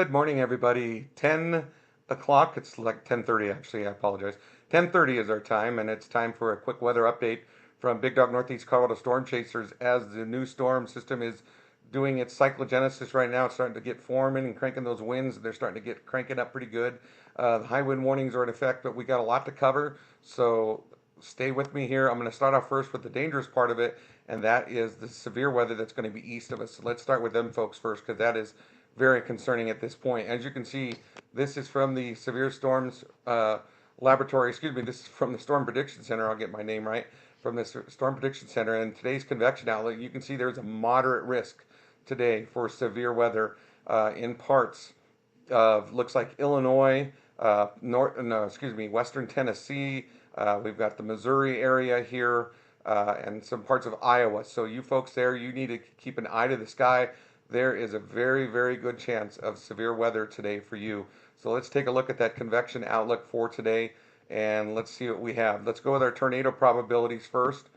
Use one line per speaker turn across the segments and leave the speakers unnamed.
Good morning, everybody. 10 o'clock. It's like 10:30 actually. I apologize. 10:30 is our time, and it's time for a quick weather update from Big Dog Northeast Colorado Storm Chasers as the new storm system is doing its cyclogenesis right now. It's starting to get forming and cranking those winds. They're starting to get cranking up pretty good. The high wind warnings are in effect, but we got a lot to cover. So stay with me here. I'm going to start off first with the dangerous part of it, and that is the severe weather that's going to be east of us. So let's start with them folks first, because that is very concerning at this point. As you can see, this is from the Severe Storms Laboratory. Excuse me, this is from the Storm Prediction Center. I'll get my name right. From the Storm Prediction Center. And today's convection outlook, you can see there's a moderate risk today for severe weather in parts of, looks like Illinois, Western Tennessee. We've got the Missouri area here. And some parts of Iowa. So you folks there, you need to keep an eye to the sky. There is a very, very good chance of severe weather today for you. So let's take a look at that convection outlook for today, and let's see what we have. Let's go with our tornado probabilities first.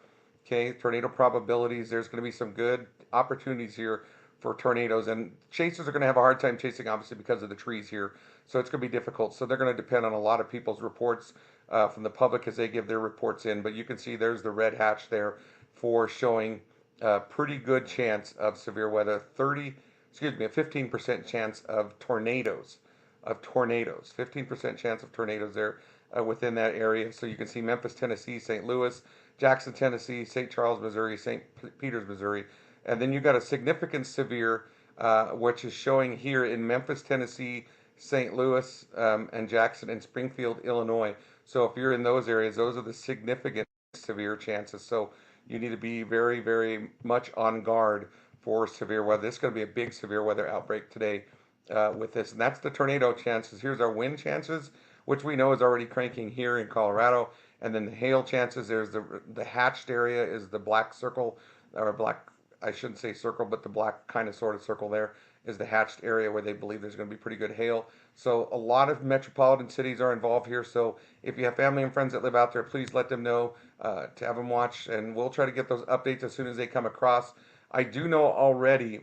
Okay, tornado probabilities. There's going to be some good opportunities here for tornadoes, and chasers are going to have a hard time chasing, obviously, because of the trees here. So it's going to be difficult. So they're going to depend on a lot of people's reports from the public as they give their reports in. But you can see there's the red hatch there for showing a pretty good chance of severe weather. A 15% chance of tornadoes. 15% chance of tornadoes there within that area. So you can see Memphis, Tennessee, St. Louis, Jackson, Tennessee, St. Charles, Missouri, St. Peters, Missouri. And then you got a significant severe, which is showing here in Memphis, Tennessee, St. Louis, and Jackson, and Springfield, Illinois. So if you're in those areas, those are the significant severe chances. So you need to be very, very much on guard for severe weather. This is going to be a big severe weather outbreak today with this. And that's the tornado chances. Here's our wind chances, which we know is already cranking here in Colorado. And then the hail chances, there's the hatched area is the black circle, or black, I shouldn't say circle, but the black kind of sort of circle there is the hatched area where they believe there's going to be pretty good hail. So a lot of metropolitan cities are involved here. So if you have family and friends that live out there, please let them know to have them watch, and we'll try to get those updates as soon as they come across. I do know already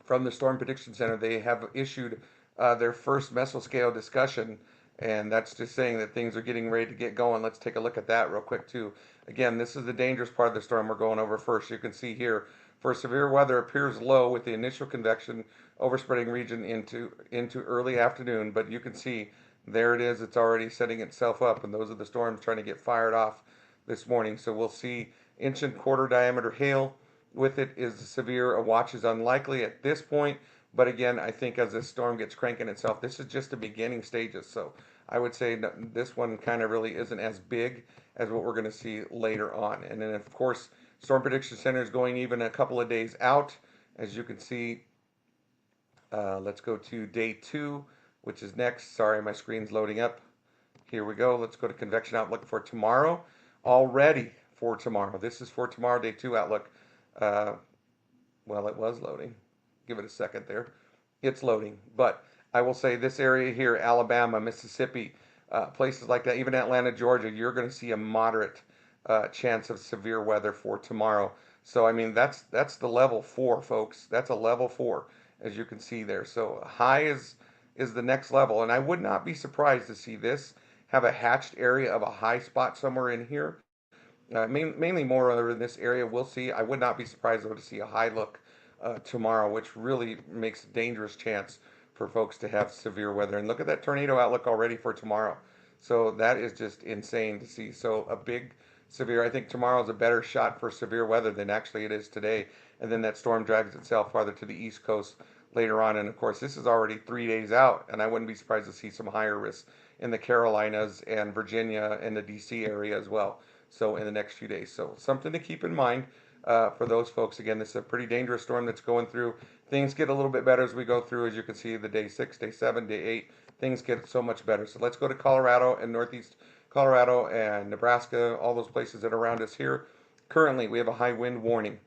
from the Storm Prediction Center they have issued their first mesoscale discussion, and that's just saying that things are getting ready to get going. Let's take a look at that real quick too. Again, this is the dangerous part of the storm we're going over first. You can see here for severe weather appears low with the initial convection overspreading region into early afternoon, but you can see there it is. It's already setting itself up, and those are the storms trying to get fired off this morning. So we'll see inch and quarter diameter hail with it is severe. A watch is unlikely at this point, but again, I think as this storm gets cranking itself, this is just the beginning stages. So I would say this one kind of really isn't as big as what we're going to see later on. And then of course, Storm Prediction Center is going even a couple of days out. As you can see, let's go to day 2, which is next. Sorry, my screen's loading up. Here we go. Let's go to convection outlook for tomorrow. Already for tomorrow. This is for tomorrow, day 2 outlook. Well, it was loading. Give it a second there. It's loading. But I will say this area here, Alabama, Mississippi, places like that, even Atlanta, Georgia, you're going to see a moderate chance of severe weather for tomorrow. So I mean that's the level 4, folks. That's a level 4, as you can see there. So high is the next level, and I would not be surprised to see this have a hatched area of a high spot somewhere in here. Mainly more over in this area. We'll see. I would not be surprised though to see a high look tomorrow, which really makes a dangerous chance for folks to have severe weather. And look at that tornado outlook already for tomorrow. So that is just insane to see. So a big severe. I think tomorrow is a better shot for severe weather than actually it is today. And then that storm drags itself farther to the east coast later on. And of course, this is already 3 days out, and I wouldn't be surprised to see some higher risks in the Carolinas and Virginia and the DC area as well. So in the next few days. So something to keep in mind for those folks. Again, this is a pretty dangerous storm that's going through. Things get a little bit better as we go through. As you can see, the day 6, day 7, day 8, things get so much better. So let's go to Colorado and northeast Colorado and Nebraska, all those places that are around us here. Currently, we have a high wind warning.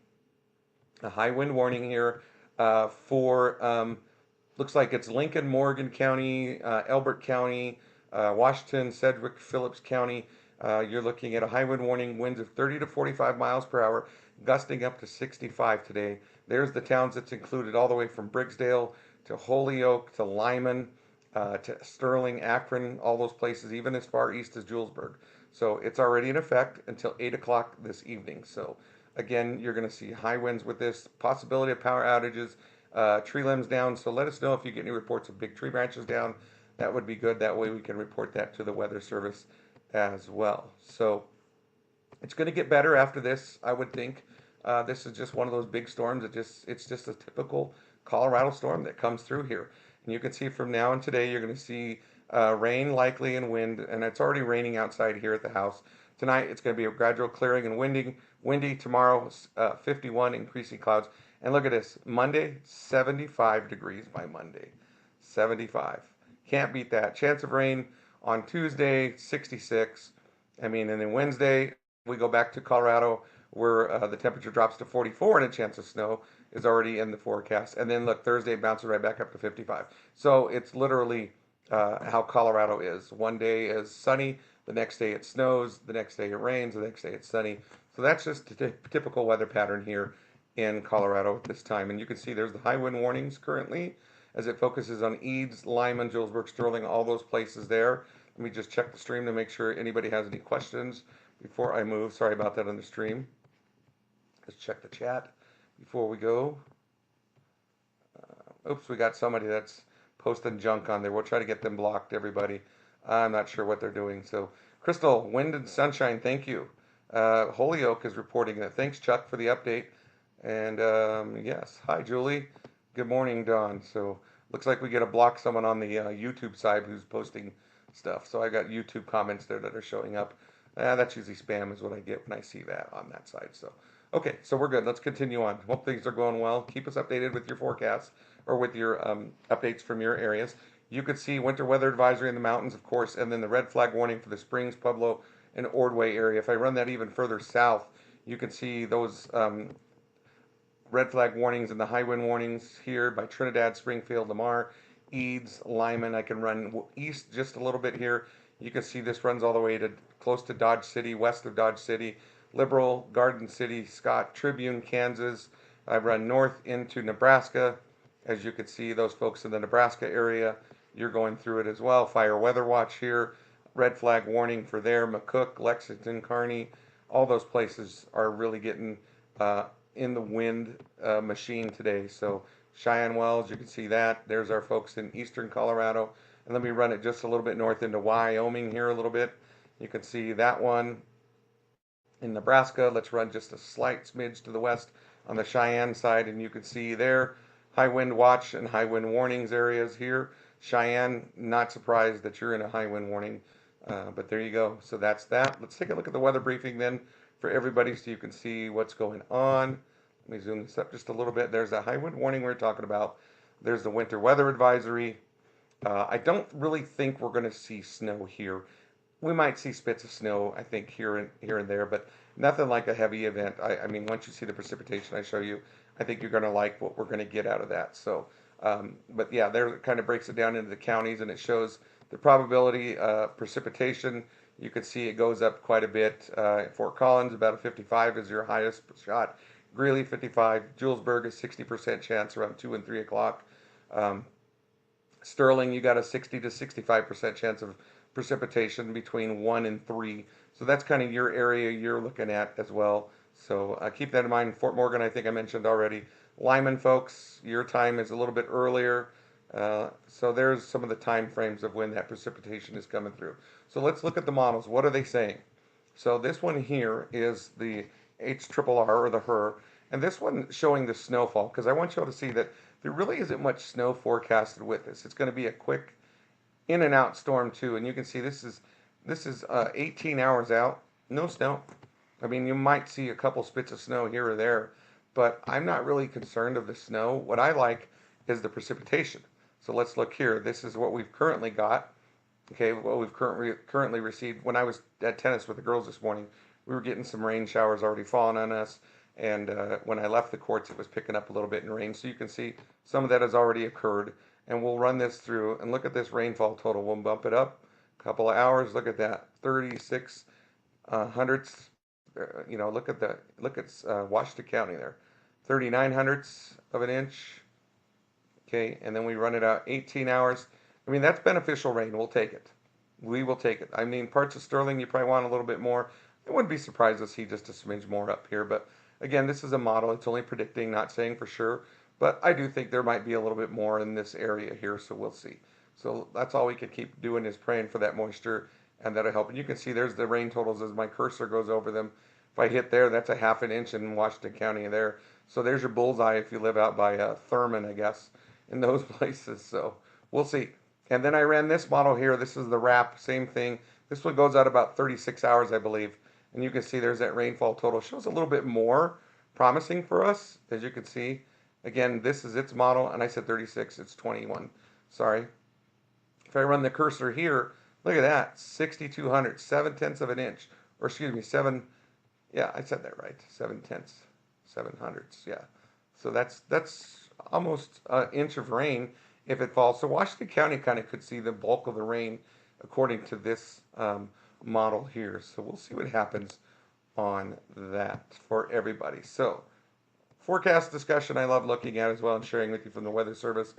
A high wind warning here for, looks like it's Lincoln, Morgan County, Elbert County, Washington, Sedgwick, Phillips County. You're looking at a high wind warning, winds of 30 to 45 miles per hour, gusting up to 65 today. There's the towns that's included all the way from Briggsdale to Holyoke to Lyman to Sterling, Akron, all those places, even as far east as Julesburg. So it's already in effect until 8 o'clock this evening. So again, you're going to see high winds with this, possibility of power outages, tree limbs down. So let us know if you get any reports of big tree branches down. That would be good. That way we can report that to the Weather Service as well. So it's going to get better after this, I would think. This is just one of those big storms. It's just a typical Colorado storm that comes through here. And you can see from now and today, you're going to see rain likely and wind, and it's already raining outside here at the house. Tonight, it's going to be a gradual clearing and windy. Tomorrow, 51, increasing clouds. And look at this, Monday, 75 degrees by Monday. 75. Can't beat that. Chance of rain on Tuesday, 66. And then Wednesday, we go back to Colorado where the temperature drops to 44 and a chance of snow is already in the forecast. And then look, Thursday bounces right back up to 55. So it's literally how Colorado is. One day is sunny, the next day it snows, the next day it rains, the next day it's sunny. So that's just a typical weather pattern here in Colorado at this time. And you can see there's the high wind warnings currently as it focuses on Eads, Lyman, Julesburg, Sterling, all those places there. Let me just check the stream to make sure anybody has any questions before I move. Sorry about that on the stream. Let's check the chat before we go. Oops, we got somebody that's posting junk on there. We'll try to get them blocked, everybody. I'm not sure what they're doing. So, Crystal, wind and sunshine, thank you. Holyoke is reporting that. Thanks, Chuck, for the update. And yes, hi, Julie. Good morning, Dawn. So, looks like we get to block someone on the YouTube side who's posting stuff. So, I got YouTube comments there that are showing up. That's usually spam is what I get when I see that on that side. So, okay, so we're good. Let's continue on. Hope things are going well. Keep us updated with your forecasts or with your updates from your areas. You could see winter weather advisory in the mountains, of course, and then the red flag warning for the Springs, Pueblo, and Ordway area. If I run that even further south, you can see those red flag warnings and the high wind warnings here by Trinidad, Springfield, Lamar, Eads, Lyman. I can run east just a little bit here. You can see this runs all the way to close to Dodge City, west of Dodge City, Liberal, Garden City, Scott, Tribune, Kansas. I run north into Nebraska. As you can see, those folks in the Nebraska area, you're going through it as well. Fire weather watch here, red flag warning for there, McCook, Lexington, Kearney, all those places are really getting in the wind machine today. So Cheyenne Wells, you can see that. There's our folks in eastern Colorado. And let me run it just a little bit north into Wyoming here a little bit. You can see that one in Nebraska. Let's run just a slight smidge to the west on the Cheyenne side, and you can see there high wind watch and high wind warnings areas here. Cheyenne, not surprised that you're in a high wind warning, but there you go. So that's that. Let's take a look at the weather briefing then for everybody so you can see what's going on. Let me zoom this up just a little bit. There's the high wind warning we were talking about. There's the winter weather advisory. I don't really think we're going to see snow here. We might see spits of snow, I think, here and there, but nothing like a heavy event. Once you see the precipitation I show you, I think you're going to like what we're going to get out of that. So, but yeah, there it kind of breaks it down into the counties, and it shows the probability precipitation. You can see it goes up quite a bit. Fort Collins, about a 55 is your highest shot. Greeley, 55. Julesburg, a 60% chance around 2 and 3 o'clock. Sterling, you got a 60 to 65% chance of precipitation between 1 and 3. So that's kind of your area you're looking at as well. So keep that in mind. Fort Morgan, I think I mentioned already. Lyman, folks, your time is a little bit earlier. So there's some of the time frames of when that precipitation is coming through. So let's look at the models. What are they saying? So this one here is the HRRR or the HRRR. And this one showing the snowfall, because I want you all to see that there really isn't much snow forecasted with this. It's going to be a quick in and out storm too. And you can see this is 18 hours out, no snow. You might see a couple spits of snow here or there, but I'm not really concerned of the snow. What I like is the precipitation. So let's look here. This is what we've currently got. Okay, what we've currently received. When I was at tennis with the girls this morning, we were getting some rain showers already falling on us. And when I left the courts, it was picking up a little bit in rain. So you can see some of that has already occurred. And we'll run this through and look at this rainfall total. We'll bump it up a couple of hours. Look at that, 36 hundredths. Look at Washington County there, 39 hundredths of an inch. Okay, and then we run it out 18 hours. I mean, that's beneficial rain. We'll take it. We will take it. I mean, parts of Sterling, you probably want a little bit more. I wouldn't be surprised to see just a smidge more up here. But again, this is a model. It's only predicting, not saying for sure. But I do think there might be a little bit more in this area here, so we'll see. So that's all we can keep doing is praying for that moisture, and that'll help. And you can see there's the rain totals as my cursor goes over them. If I hit there, that's a half an inch in Washington County there. So there's your bullseye if you live out by Thurman, I guess, in those places. So we'll see. And then I ran this model here. This is the wrap, same thing. This one goes out about 36 hours, I believe. And you can see there's that rainfall total. Shows a little bit more promising for us, as you can see. Again, this is its model, and I said 36, it's 21. Sorry. If I run the cursor here, look at that, 6,200, 7/10 of an inch. Or excuse me, yeah, I said that right, 7/10, 700s, yeah. So that's almost an inch of rain if it falls. So Washington County kind of could see the bulk of the rain according to this model here. So we'll see what happens on that for everybody. So forecast discussion I love looking at as well and sharing with you from the Weather Service.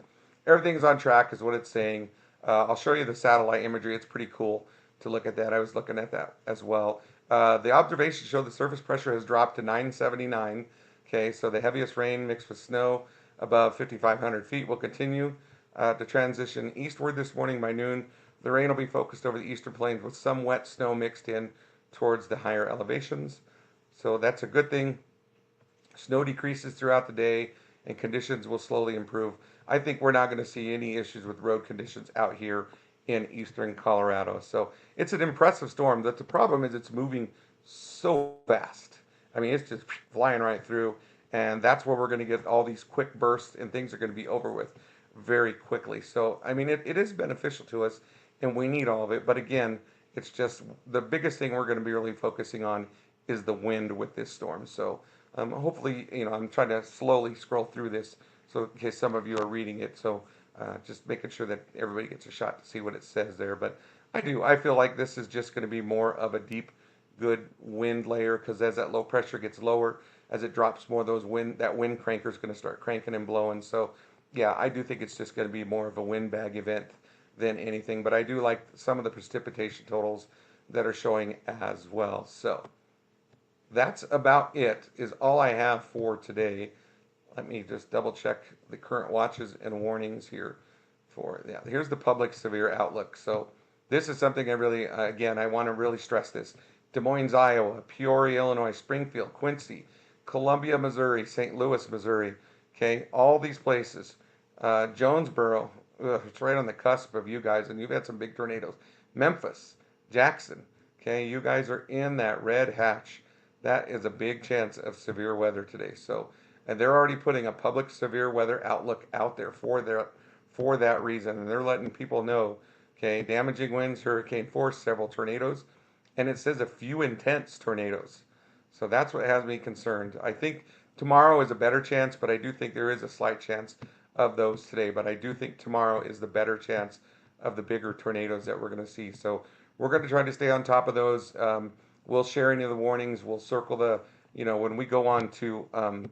Everything's on track is what it's saying. I'll show you the satellite imagery. It's pretty cool to look at that. I was looking at that as well. The observations show the surface pressure has dropped to 979. Okay, so the heaviest rain mixed with snow above 5,500 feet will continue to transition eastward this morning by noon. The rain will be focused over the eastern plains with some wet snow mixed in towards the higher elevations. So that's a good thing. Snow decreases throughout the day and conditions will slowly improve. I think we're not going to see any issues with road conditions out here in eastern Colorado. So it's an impressive storm. But the problem is it's moving so fast. I mean, it's just flying right through. And that's where we're going to get all these quick bursts and things are going to be over with very quickly. So, I mean, it is beneficial to us and we need all of it. But again, it's just the biggest thing we're going to be really focusing on is the wind with this storm. So hopefully, I'm trying to slowly scroll through this so in case some of you are reading it. So just making sure that everybody gets a shot to see what it says there. But I feel like this is just going to be more of a deep, good wind layer because as that low pressure gets lower, as it drops more, that wind cranker is going to start cranking and blowing. So yeah, I do think it's just going to be more of a windbag event than anything. But I do like some of the precipitation totals that are showing as well. So that's about it, is all I have for today. Let me just double check the current watches and warnings here yeah, here's the public severe outlook. So this is something I really, again, I want to really stress this. Des Moines, Iowa, Peoria, Illinois, Springfield, Quincy, Columbia, Missouri, St. Louis, Missouri, okay, all these places. Jonesboro, it's right on the cusp of you guys, and you've had some big tornadoes. Memphis, Jackson, okay, you guys are in that red hatch. That is a big chance of severe weather today. So, and they're already putting a public severe weather outlook out there for that reason, and they're letting people know, okay, damaging winds, hurricane force, several tornadoes, and it says a few intense tornadoes. So that's what has me concerned. I think tomorrow is a better chance, but I do think there is a slight chance of those today. But I do think tomorrow is the better chance of the bigger tornadoes that we're going to see. So we're going to try to stay on top of those. We'll share any of the warnings. We'll circle when we go on to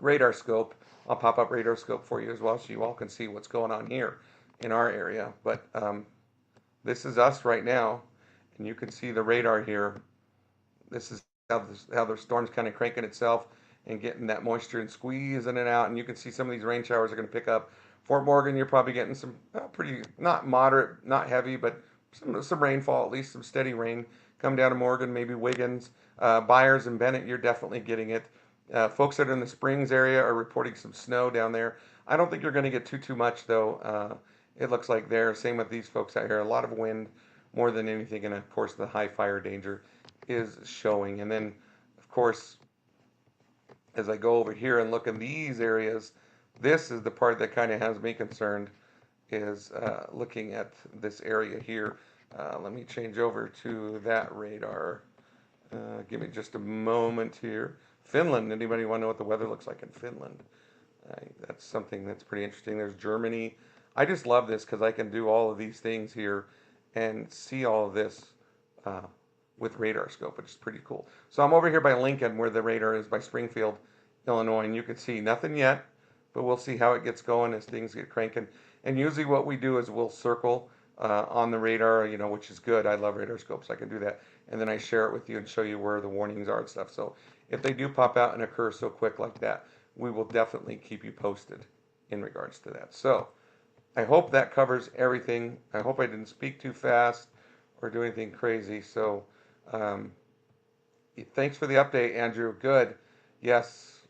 radar scope, I'll pop up radar scope for you as well so you all can see what's going on here in our area. But this is us right now, and you can see the radar here. This is how the storm's kind of cranking itself and getting that moisture and squeezing it out. And you can see some of these rain showers are going to pick up. Fort Morgan, you're probably getting some pretty, not moderate, not heavy, but some rainfall, at least some steady rain. Come down to Morgan, maybe Wiggins, Byers and Bennett, you're definitely getting it. Folks that are in the Springs area are reporting some snow down there. I don't think you're going to get too much, though. It looks like there. Same with these folks out here. A lot of wind more than anything. And, of course, the high fire danger is showing. And then, of course, as I go over here and look in these areas, this is the part that kind of has me concerned, is looking at this area here. Let me change over to that radar. Give me just a moment here. Finland, anybody want to know what the weather looks like in Finland? That's something that's pretty interesting. There's Germany. I just love this because I can do all of these things here and see all of this with radar scope, which is pretty cool. So I'm over here by Lincoln where the radar is, by Springfield, Illinois, and you can see nothing yet. but we'll see how it gets going as things get cranking. And usually what we do is we'll circle on the radar, which is good. I love radar scopes. I can do that. And then I share it with you and show you where the warnings are and stuff. So if they do pop out and occur so quick like that, we will definitely keep you posted in regards to that. So I hope that covers everything. I hope I didn't speak too fast or do anything crazy. So um, thanks for the update, Andrew. Good. Yes.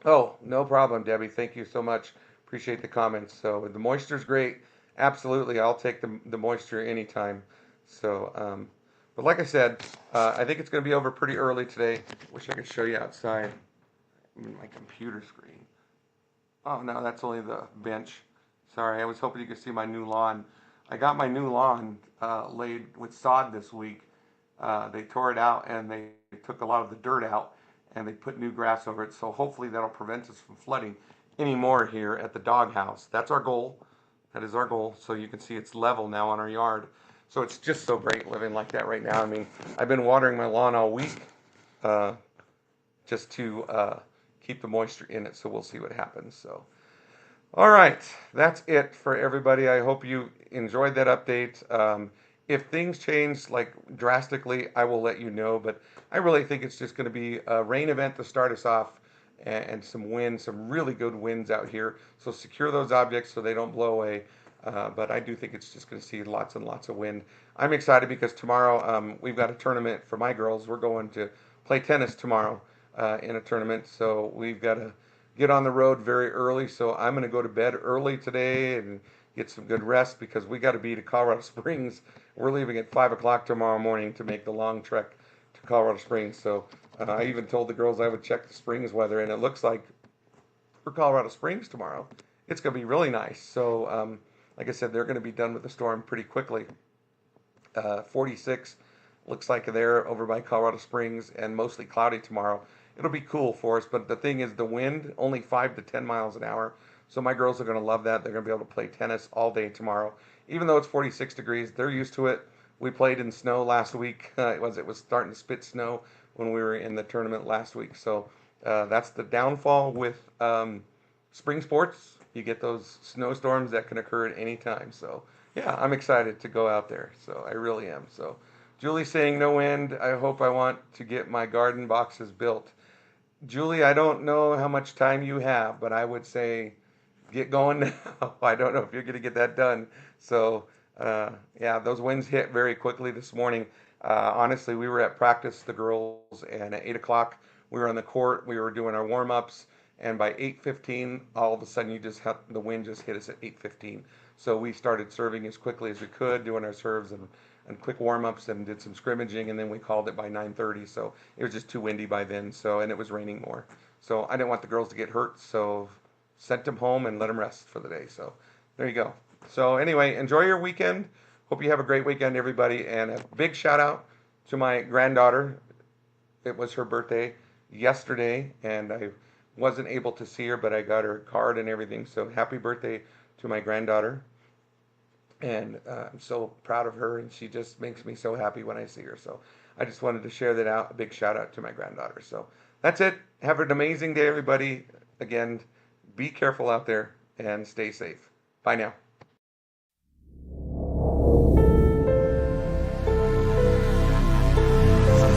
Oh, no problem, Debbie. Thank you so much. Appreciate the comments. So the moisture's great. Absolutely. I'll take the moisture anytime. So, but like I said, I think it's going to be over pretty early today. Wish I could show you outside. I'm in my computer screen. Oh, no, that's only the bench. Sorry, I was hoping you could see my new lawn. I got my new lawn laid with sod this week. They tore it out and they took a lot of the dirt out and they put new grass over it. So hopefully that'll prevent us from flooding anymore here at the doghouse. That's our goal. That is our goal. So you can see it's level now on our yard. So it's just so great living like that right now. I mean, I've been watering my lawn all week uh, just to keep the moisture in it. So we'll see what happens. So. All right, that's it for everybody. I hope you enjoyed that update. If things change like drastically, I will let you know, but I really think it's just going to be a rain event to start us off and some wind, some really good winds out here. So secure those objects so they don't blow away. But I do think it's just going to see lots and lots of wind. I'm excited because tomorrow we've got a tournament for my girls. We're going to play tennis tomorrow in a tournament, so we've got to get on the road very early. So I'm going to go to bed early today and get some good rest because we got to be to Colorado Springs. We're leaving at 5 o'clock tomorrow morning to make the long trek to Colorado Springs. So I even told the girls I would check the Springs weather, and it looks like for Colorado Springs tomorrow, it's going to be really nice. So like I said, they're going to be done with the storm pretty quickly. 46 looks like they're over by Colorado Springs and mostly cloudy tomorrow. It'll be cool for us, but the thing is the wind, only 5 to 10 miles an hour. So my girls are going to love that. They're going to be able to play tennis all day tomorrow. Even though it's 46 degrees, they're used to it. We played in snow last week. It was starting to spit snow when we were in the tournament last week. So that's the downfall with spring sports. You get those snowstorms that can occur at any time. So yeah, I'm excited to go out there. So I really am. So Julie's saying no wind. I hope I want to get my garden boxes built. Julie, I don't know how much time you have, but I would say get going now. I don't know if you're going to get that done. So, yeah, those winds hit very quickly this morning. Honestly, we were at practice, the girls, and at 8 o'clock we were on the court. We were doing our warm-ups, and by 8:15, all of a sudden the wind just hit us at 8:15. So we started serving as quickly as we could, doing our serves and quick warm-ups and did some scrimmaging, and then we called it by 9:30. So it was just too windy by then. So, and it was raining more. So I didn't want the girls to get hurt. So sent them home and let them rest for the day. So there you go. So anyway, enjoy your weekend. Hope you have a great weekend, everybody. And a big shout out to my granddaughter. It was her birthday yesterday, and I wasn't able to see her, but I got her card and everything. So happy birthday to my granddaughter. And I'm so proud of her, and she just makes me so happy when I see her. So I just wanted to share that out. A big shout out to my granddaughter. So that's it. Have an amazing day, everybody. Again, be careful out there and stay safe. Bye now.